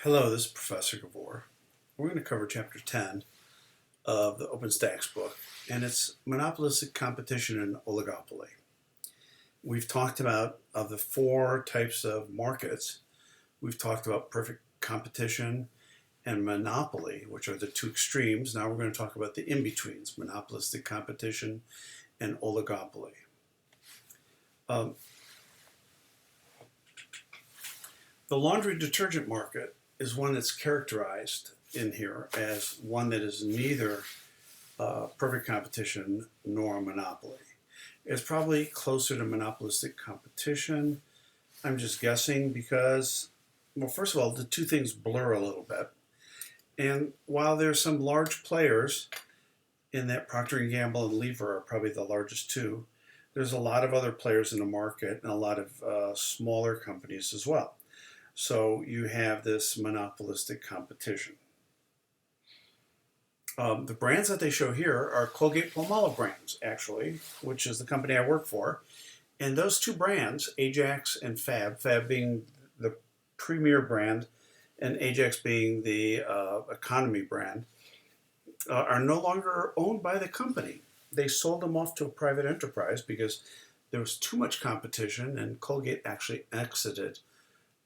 Hello, this is Professor Gavoor. We're going to cover Chapter 10 of the OpenStax book, and it's Monopolistic Competition and Oligopoly. We've talked about of the four types of markets. We've talked about perfect competition and monopoly, which are the two extremes. Now we're going to talk about the in-betweens, monopolistic competition and oligopoly. The laundry detergent market is one that's characterized in here as one that is neither perfect competition nor monopoly. It's probably closer to monopolistic competition. I'm just guessing because, well, first of all, the two things blur a little bit. And while there's some large players in that, Procter & Gamble and Lever are probably the largest two, there's a lot of other players in the market and a lot of smaller companies as well. So you have this monopolistic competition. The brands that they show here are Colgate-Palmolive brands, actually, which is the company I work for. And those two brands, Ajax and Fab, Fab being the premier brand and Ajax being the economy brand, are no longer owned by the company. They sold them off to a private enterprise because there was too much competition, and Colgate actually exited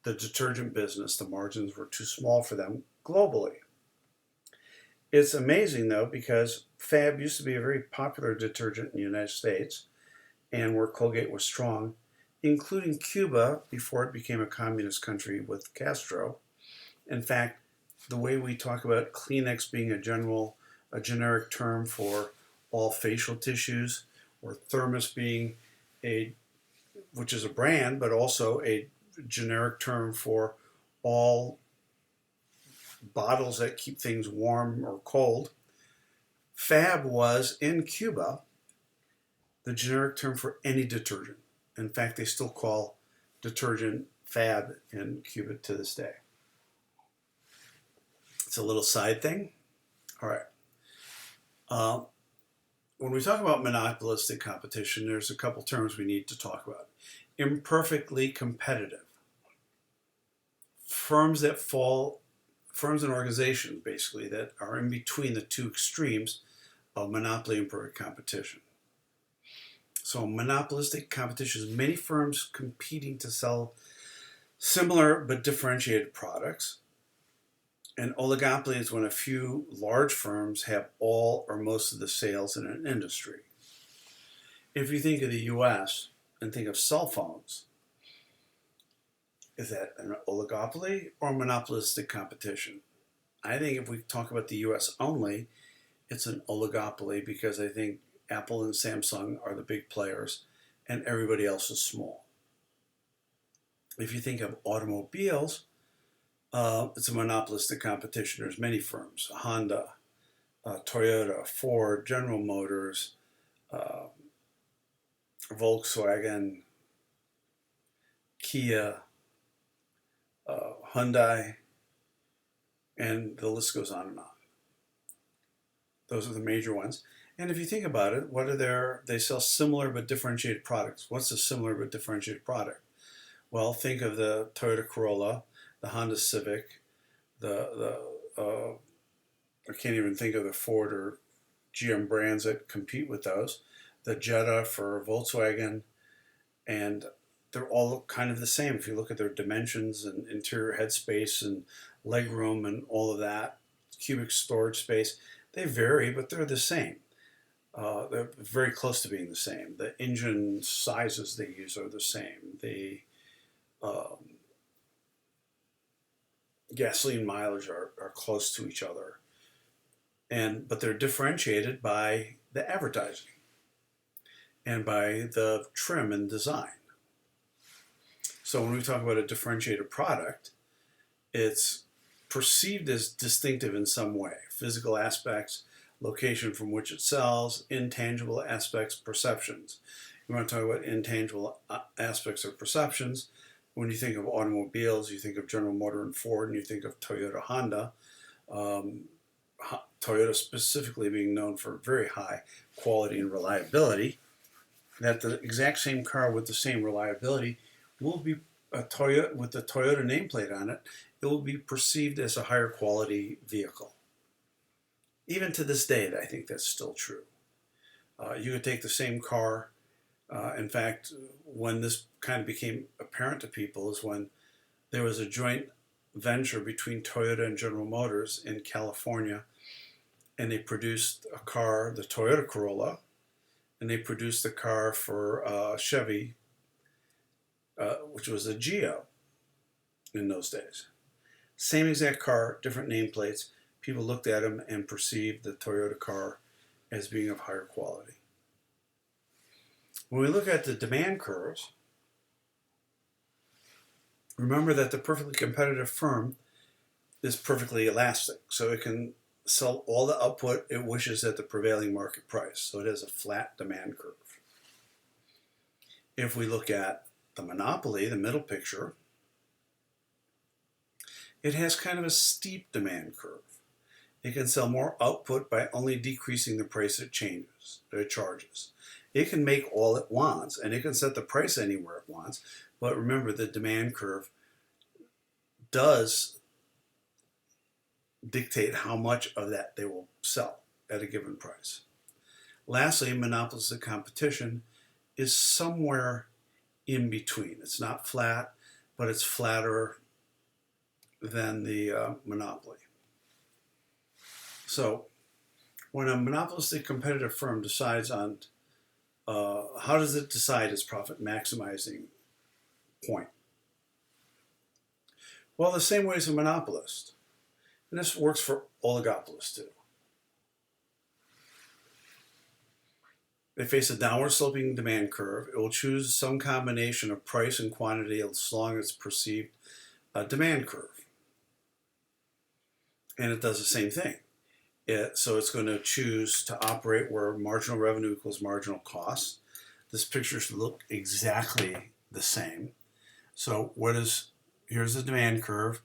the detergent business. The margins were too small for them globally. It's amazing, though, because Fab used to be a very popular detergent in the United States and where Colgate was strong, including Cuba before it became a communist country with Castro. In fact, the way we talk about Kleenex being a generic term for all facial tissues, or Thermos being which is a brand, but also a generic term for all bottles that keep things warm or cold. Fab was, in Cuba, the generic term for any detergent. In fact, they still call detergent Fab in Cuba to this day. It's a little side thing. All right. When we talk about monopolistic competition, there's a couple terms we need to talk about. Imperfectly competitive. Firms and organizations, basically, that are in between the two extremes of monopoly and perfect competition. So monopolistic competition is many firms competing to sell similar but differentiated products. And oligopoly is when a few large firms have all or most of the sales in an industry. If you think of the US and think of cell phones, is that an oligopoly or monopolistic competition? I think if we talk about the US only, it's an oligopoly because I think Apple and Samsung are the big players and everybody else is small. If you think of automobiles, it's a monopolistic competition. There's many firms, Honda, Toyota, Ford, General Motors, Volkswagen, Kia, Hyundai, and the list goes on and on. Those are the major ones. And if you think about it, they sell similar but differentiated products. What's a similar but differentiated product? Well, think of the Toyota Corolla, the Honda Civic, I can't even think of the Ford or GM brands that compete with those, the Jetta for Volkswagen, and they're all kind of the same. If you look at their dimensions and interior headspace and legroom and all of that, cubic storage space, they vary, but they're the same. They're very close to being the same. The engine sizes they use are the same. The gasoline mileage are close to each other. But they're differentiated by the advertising and by the trim and design. So when we talk about a differentiated product, it's perceived as distinctive in some way. Physical aspects, location from which it sells, intangible aspects, perceptions. You want to talk about intangible aspects or perceptions. When you think of automobiles, you think of General Motors and Ford, and you think of Toyota, Honda. Toyota specifically being known for very high quality and reliability. That the exact same car with the same reliability will be a Toyota with the Toyota nameplate on it, it will be perceived as a higher quality vehicle. Even to this day, I think that's still true. You could take the same car. In fact, when this kind of became apparent to people is when there was a joint venture between Toyota and General Motors in California, and they produced a car, the Toyota Corolla, and they produced a car for Chevy, which was a Geo in those days. Same exact car, different nameplates. People looked at them and perceived the Toyota car as being of higher quality. When we look at the demand curves, remember that the perfectly competitive firm is perfectly elastic, so it can sell all the output it wishes at the prevailing market price. So it has a flat demand curve. If we look at the monopoly, the middle picture, it has kind of a steep demand curve. It can sell more output by only decreasing the price it charges. It can make all it wants, and it can set the price anywhere it wants. But remember, the demand curve does dictate how much of that they will sell at a given price. Lastly, monopolistic competition is somewhere in between. It's not flat, but it's flatter than the monopoly. So when a monopolistic competitive firm decides on, how does it decide its profit maximizing point? Well, the same way as a monopolist. And this works for oligopolists too. They face a downward sloping demand curve. It will choose some combination of price and quantity as long as it's perceived demand curve. And it does the same thing. So it's going to choose to operate where marginal revenue equals marginal cost. This picture should look exactly the same. So here's the demand curve.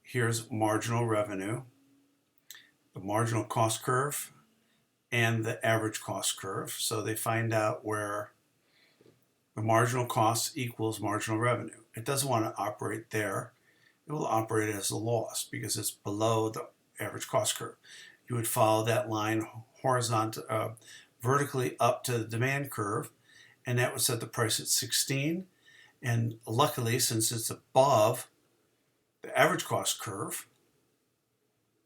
Here's marginal revenue, the marginal cost curve, and the average cost curve. So they find out where the marginal cost equals marginal revenue. It doesn't want to operate there. It will operate as a loss because it's below the average cost curve. You would follow that line vertically up to the demand curve, and that would set the price at 16. And luckily, since it's above the average cost curve,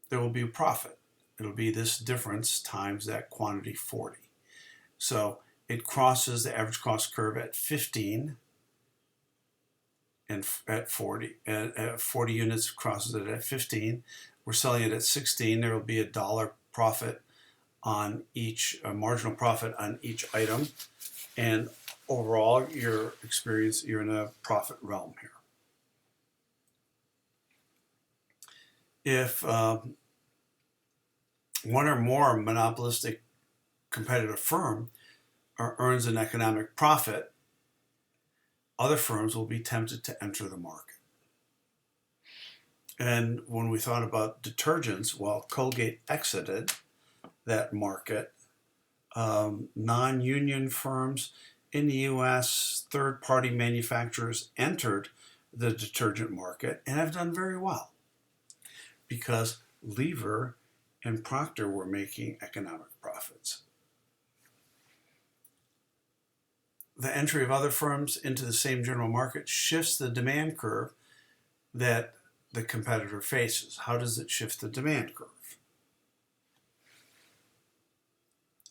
there will be a profit. It'll be this difference times that quantity 40. So it crosses the average cost curve at 15 and at 40. At 40 units, crosses it at 15. We're selling it at 16. There will be $1 profit on each, marginal profit on each item. And overall, you're in a profit realm here. If one or more monopolistic competitive firm earns an economic profit, other firms will be tempted to enter the market. And when we thought about detergents, well, Colgate exited that market. Non-union firms in the U.S., third-party manufacturers entered the detergent market and have done very well because Lever and Procter were making economic profits. The entry of other firms into the same general market shifts the demand curve that the competitor faces. How does it shift the demand curve?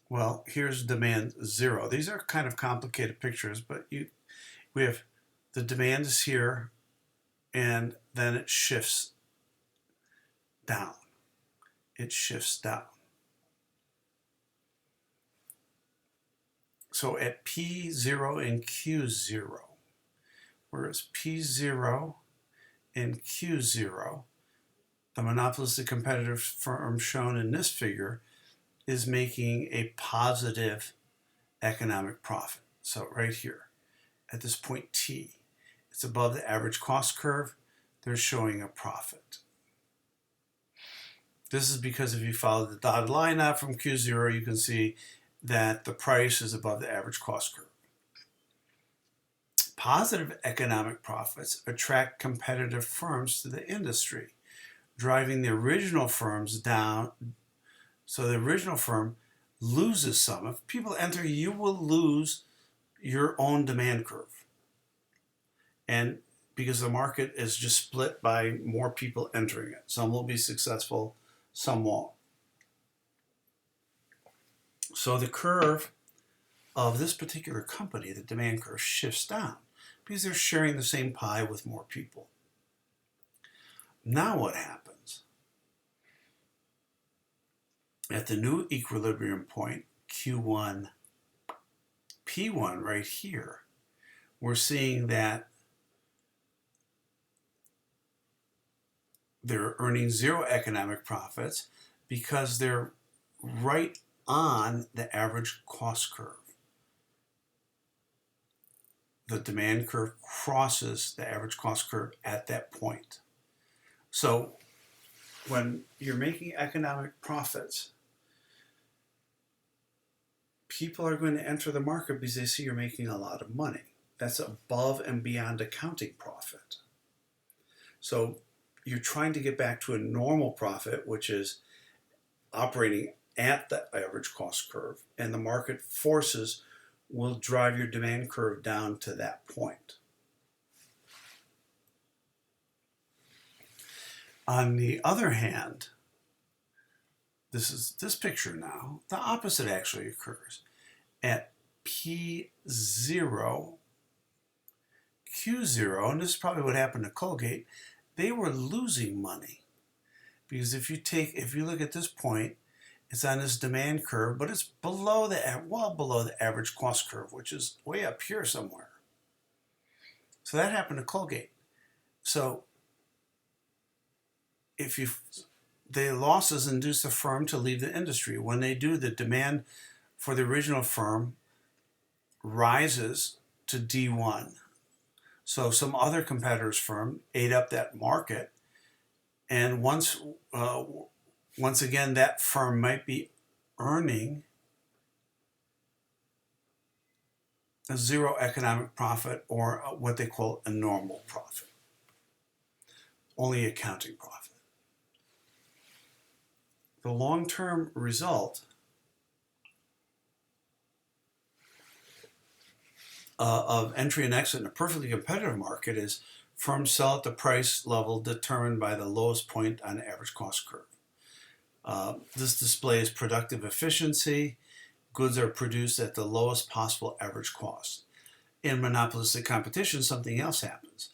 Well, here's demand 0. These are kind of complicated pictures, but we have the demand is here, and then it shifts down. It shifts down. So at P0 and Q0, whereas P0 and Q0, the monopolistic competitive firm shown in this figure is making a positive economic profit. So right here, at this point T, it's above the average cost curve. They're showing a profit. This is because if you follow the dotted line out from Q0, you can see that the price is above the average cost curve. Positive economic profits attract competitive firms to the industry, driving the original firms down. So the original firm loses some. If people enter, you will lose your own demand curve. And because the market is just split by more people entering it. Some will be successful, some won't. So the curve of this particular company, the demand curve, shifts down because they're sharing the same pie with more people. Now what happens? At the new equilibrium point, Q1, P1 right here, we're seeing that they're earning zero economic profits because they're right on the average cost curve. The demand curve crosses the average cost curve at that point. So when you're making economic profits, people are going to enter the market because they see you're making a lot of money. That's above and beyond accounting profit. So you're trying to get back to a normal profit, which is operating at the average cost curve, and the market forces will drive your demand curve down to that point. On the other hand, this picture now, the opposite actually occurs. At P0, Q0, and this is probably what happened to Colgate, they were losing money. Because if you look at this point, it's on this demand curve, but it's well below the average cost curve, which is way up here somewhere. So that happened to Colgate. So the losses induce the firm to leave the industry. When they do, the demand for the original firm rises to D1. So some other competitor's firm ate up that market, and once again, that firm might be earning a zero economic profit or what they call a normal profit, only accounting profit. The long-term result of entry and exit in a perfectly competitive market is firms sell at the price level determined by the lowest point on the average cost curve. This displays productive efficiency. Goods are produced at the lowest possible average cost. In monopolistic competition, something else happens.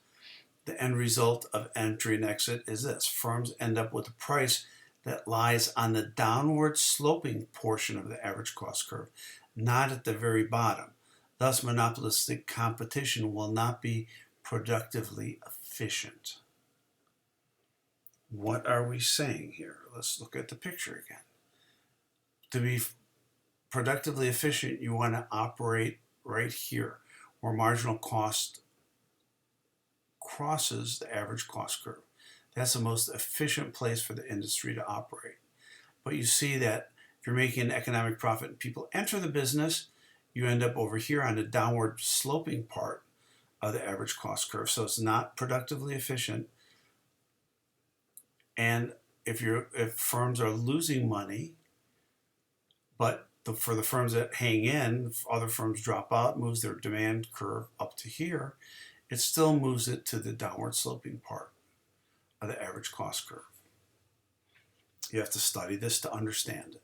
The end result of entry and exit is this. Firms end up with a price that lies on the downward sloping portion of the average cost curve, not at the very bottom. Thus, monopolistic competition will not be productively efficient. What are we saying here? Let's look at the picture again. To be productively efficient, you want to operate right here, where marginal cost crosses the average cost curve. That's the most efficient place for the industry to operate. But you see that if you're making an economic profit and people enter the business, you end up over here on the downward sloping part of the average cost curve. So it's not productively efficient. And if firms are losing money, but for the firms that hang in, if other firms drop out, moves their demand curve up to here, it still moves it to the downward sloping part of the average cost curve. You have to study this to understand it.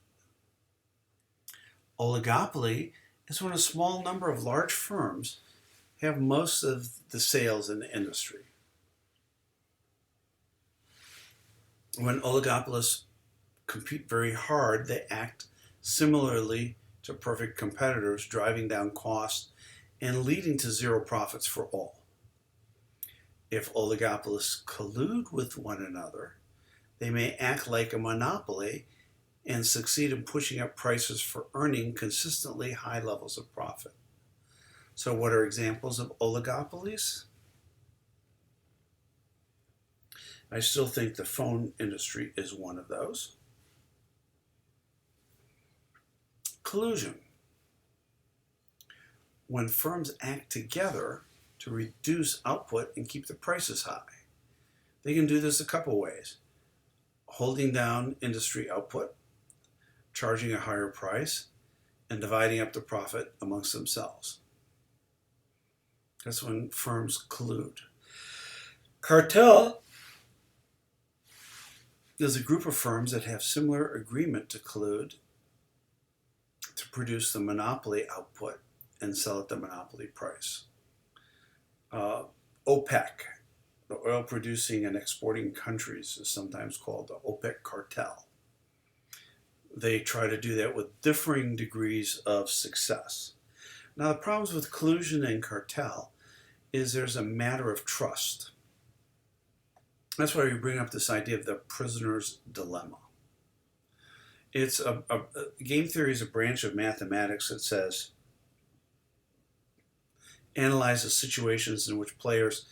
Oligopoly is when a small number of large firms have most of the sales in the industry. When oligopolists compete very hard, they act similarly to perfect competitors, driving down costs and leading to zero profits for all. If oligopolists collude with one another, they may act like a monopoly and succeed in pushing up prices for earning consistently high levels of profit. So what are examples of oligopolies? I still think the phone industry is one of those. Collusion. When firms act together to reduce output and keep the prices high. They can do this a couple ways: holding down industry output, charging a higher price, and dividing up the profit amongst themselves. That's when firms collude. Cartel is a group of firms that have similar agreement to collude to produce the monopoly output and sell at the monopoly price. OPEC, the oil producing and exporting countries, is sometimes called the OPEC cartel. They try to do that with differing degrees of success. Now, the problems with collusion and cartel is there's a matter of trust. That's why we bring up this idea of the prisoner's dilemma. It's game theory is a branch of mathematics that says analyzes situations in which players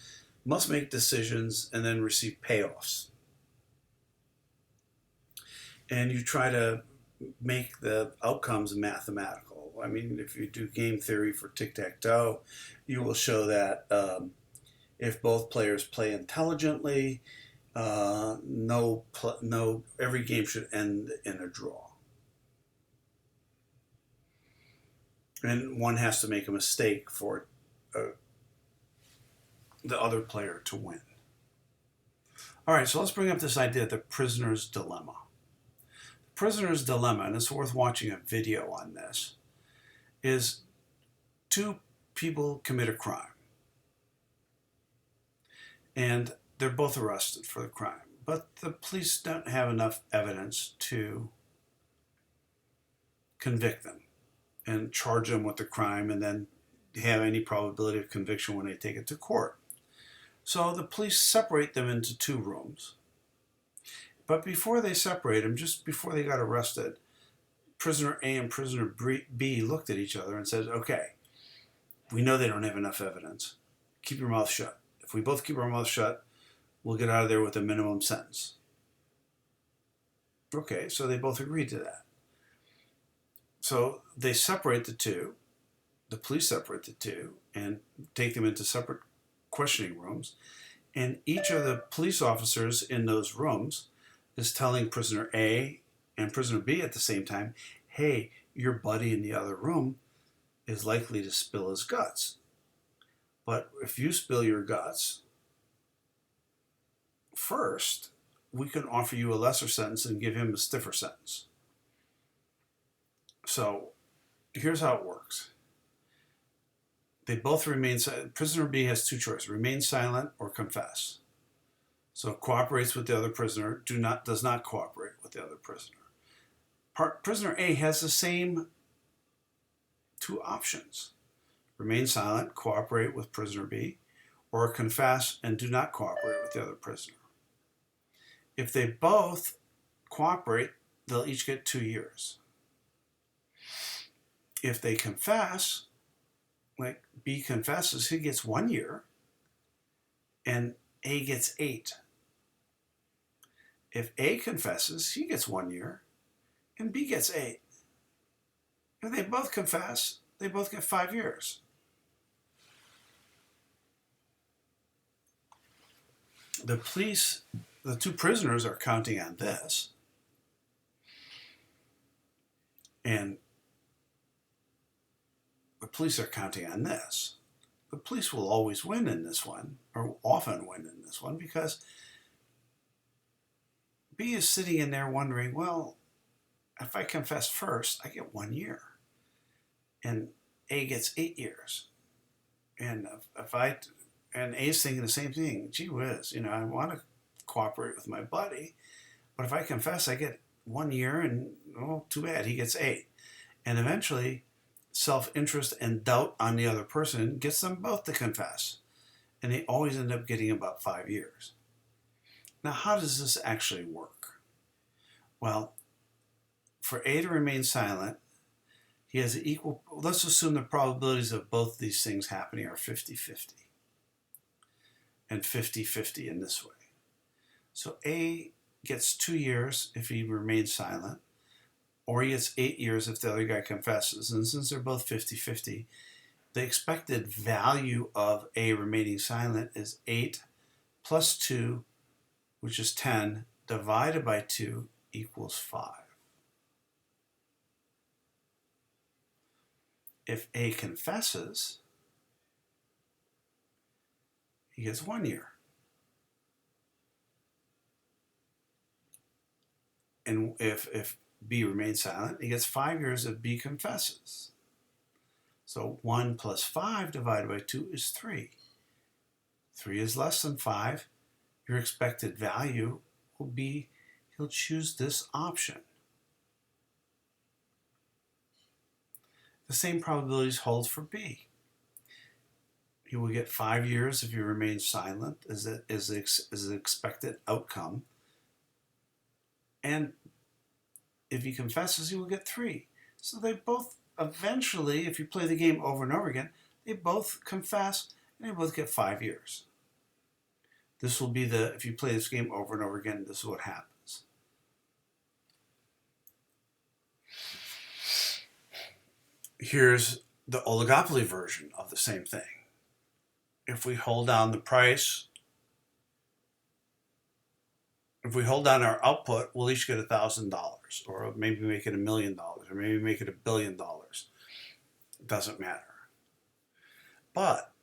must make decisions and then receive payoffs. And you try to make the outcomes mathematical. I mean, if you do game theory for tic-tac-toe, you will show that if both players play intelligently, every game should end in a draw. And one has to make a mistake for the other player to win. All right, so let's bring up this idea of the prisoner's dilemma. The prisoner's dilemma, and it's worth watching a video on this, is two people commit a crime. And they're both arrested for the crime. But the police don't have enough evidence to convict them and charge them with the crime and then have any probability of conviction when they take it to court. So the police separate them into two rooms. But before they separate them, just before they got arrested, prisoner A and prisoner B looked at each other and said, okay, we know they don't have enough evidence. Keep your mouth shut. If we both keep our mouth shut, we'll get out of there with a minimum sentence. Okay, so they both agreed to that. So they separate the two. The police separate the two and take them into separate questioning rooms. And each of the police officers in those rooms is telling prisoner A and prisoner B at the same time, hey, your buddy in the other room is likely to spill his guts. But if you spill your guts first, we can offer you a lesser sentence and give him a stiffer sentence. So here's how it works. They both remain silent. Prisoner B has two choices: remain silent or confess. So cooperates with the other prisoner, does not cooperate with the other prisoner. Prisoner A has the same two options: remain silent, cooperate with prisoner B, or confess and do not cooperate with the other prisoner. If they both cooperate, they'll each get 2 years. If they confess, like B confesses, he gets 1 year, and A gets 8. If A confesses, he gets 1 year, and B gets 8. If they both confess, they both get 5 years. The police, the two prisoners are counting on this. And the police are counting on this. The police will always win in this one, or often win in this one, because B is sitting in there wondering, well, if I confess first, I get 1 year. And A gets 8 years. And and A's thinking the same thing. Gee whiz, I want to cooperate with my buddy, but if I confess, I get 1 year, and too bad, he gets 8. And eventually, self-interest and doubt on the other person gets them both to confess, and they always end up getting about 5 years. Now, how does this actually work? Well, for A to remain silent, he has an equal. Let's assume the probabilities of both these things happening are 50-50. And 50-50 in this way. So A gets 2 years if he remains silent, or he gets 8 years if the other guy confesses. And since they're both 50-50, the expected value of A remaining silent is 8 plus 2, which is 10, divided by 2 equals 5. If A confesses, he gets 1 year. And if B remains silent, he gets 5 years if B confesses. So 1 plus 5 divided by 2 is 3. 3 is less than 5. Your expected value will be, he'll choose this option. The same probabilities hold for B. He will get 5 years if he remains silent as the expected outcome. And if he confesses, he will get 3. So they both eventually, if you play the game over and over again, they both confess and they both get 5 years. This will be if you play this game over and over again, this is what happens. Here's the oligopoly version of the same thing. If we hold down the price, if we hold down our output, we'll each get $1,000, or maybe make it $1 million, or maybe make it $1 billion. It doesn't matter. But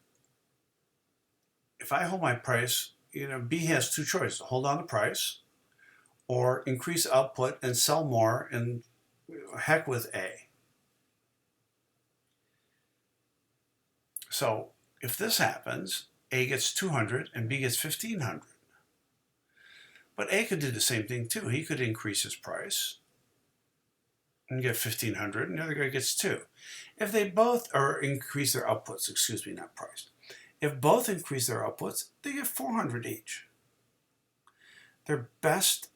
if I hold my price, B has two choices: hold on the price, or increase output and sell more, and heck with A. So if this happens, A gets 200 and B gets 1,500. But A could do the same thing too. He could increase his price and get 1,500, and the other guy gets 2. If they both, or increase their outputs, not price. If both increase their outputs, they get 400 each. Their best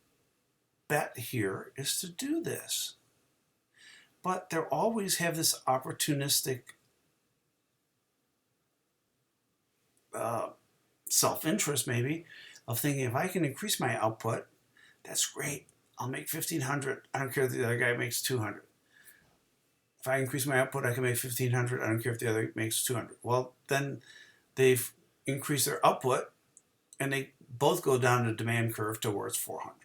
bet here is to do this. But they always have this opportunistic self-interest, maybe, of thinking, if I can increase my output, that's great. I'll make 1,500. I don't care if the other guy makes 200. If I increase my output, I can make 1,500. I don't care if the other makes 200. Well, then they've increased their output, and they both go down the demand curve towards 400.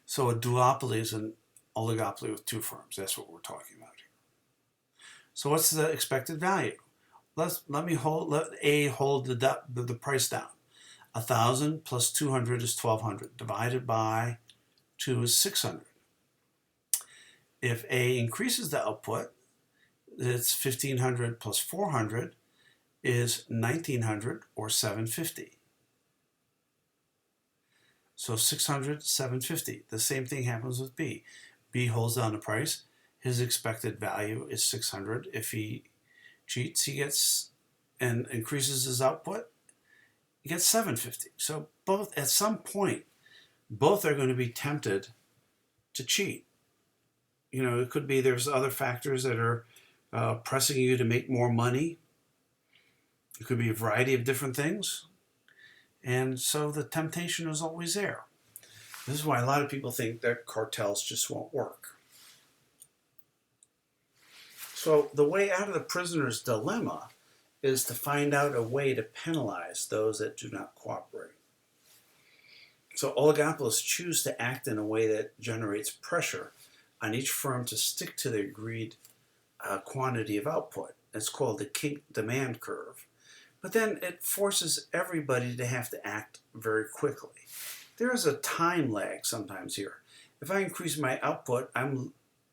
So a duopoly is an oligopoly with two firms. That's what we're talking about here. So what's the expected value? Let A hold the price down. 1,000 plus 200 is 1,200. Divided by 2 is 600. If A increases the output, it's 1,500 plus 400 is 1,900, or 750. So 600, 750. The same thing happens with B. B holds down the price. His expected value is 600. If he cheats, he gets and increases his output, he gets 750. So both, at some point, both are going to be tempted to cheat. It could be there's other factors that are pressing you to make more money. It could be a variety of different things. And so the temptation is always there. This is why a lot of people think that cartels just won't work. So the way out of the prisoner's dilemma is to find out a way to penalize those that do not cooperate. So oligopolists choose to act in a way that generates pressure on each firm to stick to the agreed quantity of output. It's called the kink demand curve. But then it forces everybody to have to act very quickly. There is a time lag sometimes here. If I increase my output, I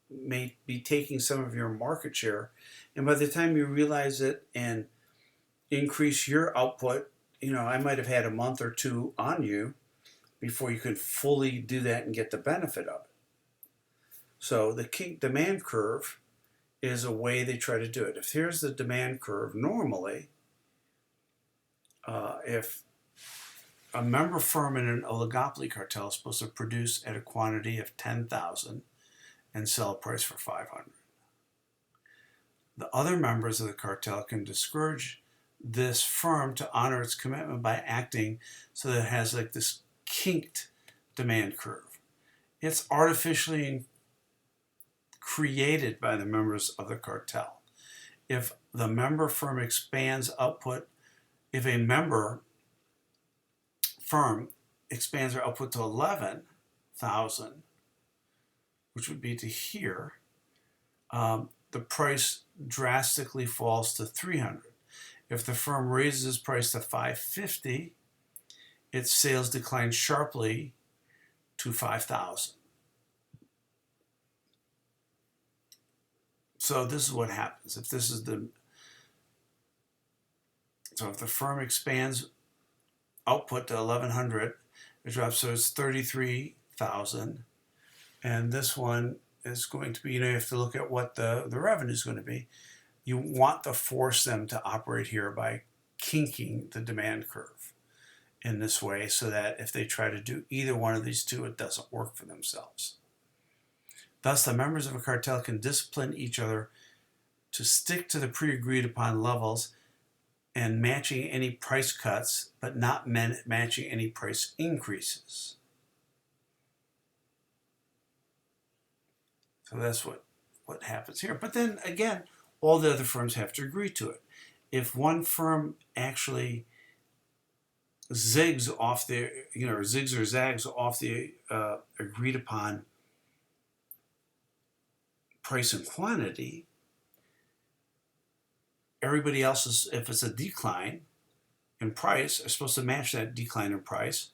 may be taking some of your market share, and by the time you realize it and increase your output, I might have had a month or two on you before you could fully do that and get the benefit of it. So the kink demand curve is a way they try to do it. If here's the demand curve, normally, if a member firm in an oligopoly cartel is supposed to produce at a quantity of 10,000 and sell a price for 500. The other members of the cartel can discourage this firm to honor its commitment by acting so that it has like this kinked demand curve. It's artificially created by the members of the cartel. if the member firm expands output, if a member firm expands their output to 11,000, which would be to here, the price drastically falls to 300. If the firm raises its price to 550, its sales decline sharply to 5,000. So this is what happens. If this is so if the firm expands output to 1,100, it drops, so it's 33,000. And this one is going to be, you have to look at what the revenue is going to be. You want to force them to operate here by kinking the demand curve in this way, so that if they try to do either one of these two, it doesn't work for themselves. Thus, the members of a cartel can discipline each other to stick to the pre-agreed upon levels and matching any price cuts, but not matching any price increases. So that's what happens here. But then again, all the other firms have to agree to it. If one firm actually zigs off the, or zigs or zags off the agreed upon price and quantity, everybody else is, if it's a decline in price, are supposed to match that decline in price,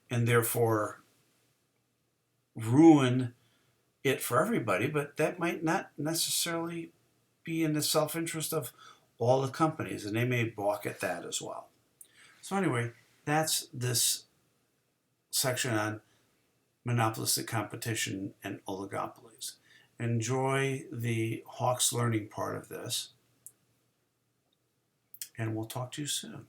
and therefore ruin it for everybody. But that might not necessarily be in the self-interest of all the companies, and they may balk at that as well. So anyway, that's this section on monopolistic competition and oligopolies. Enjoy the Hawks learning part of this, and we'll talk to you soon.